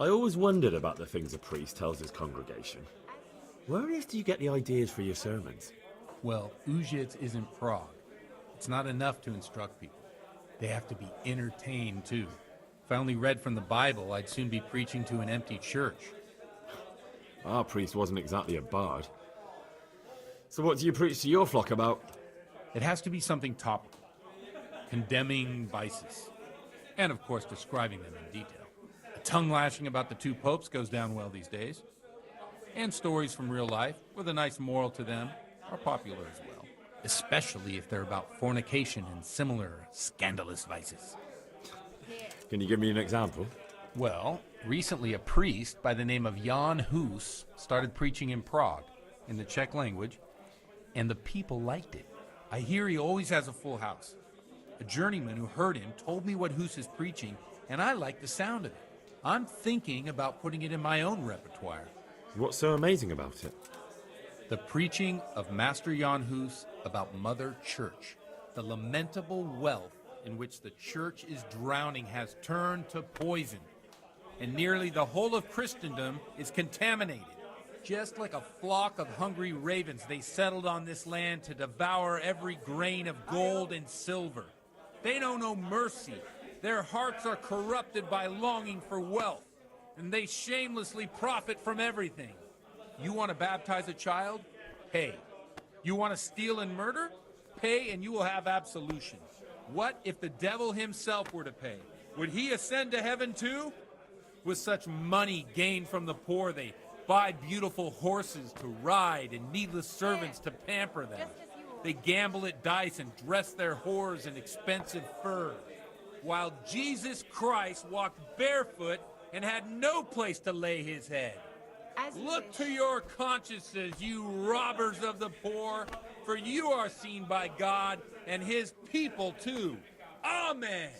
I always wondered about the things a priest tells his congregation. Where on earth do you get the ideas for your sermons? Well, Użyce isn't Prague. It's not enough to instruct people. They have to be entertained, too. If I only read from the Bible, I'd soon be preaching to an empty church. Our priest wasn't exactly a bard. So what do you preach to your flock about? It has to be something topical, condemning vices, and of course describing them in detail. A tongue lashing about the two popes goes down well these days. And stories from real life, with a nice moral to them, are popular as well. Especially if they're about fornication and similar scandalous vices. Can you give me an example? Well, recently a priest by the name of Jana Husa started preaching in Prague, in the Czech language, and the people liked it. I hear he always has a full house. A journeyman who heard him told me what Husa is preaching, and I like the sound of it. I'm thinking about putting it in my own repertoire. What's so amazing about it? The preaching of Master Jana Husa about Mother Church. The lamentable wealth in which the Church is drowning has turned to poison, and nearly the whole of Christendom is contaminated. Just like a flock of hungry ravens, they settled on this land to devour every grain of gold and silver. They know no mercy. Their hearts are corrupted by longing for wealth, and they shamelessly profit from everything. You want to baptize a child? Pay. You want to steal and murder? Pay and you will have absolution. What if the devil himself were to pay? Would he ascend to heaven too? With such money gained from the poor, they buy beautiful horses to ride and needless servants to pamper them. They gamble at dice and dress their whores in expensive furs, while Jesus Christ walked barefoot and had no place to lay his head. Look to your consciences, you robbers of the poor, for you are seen by God and his people too. Amen.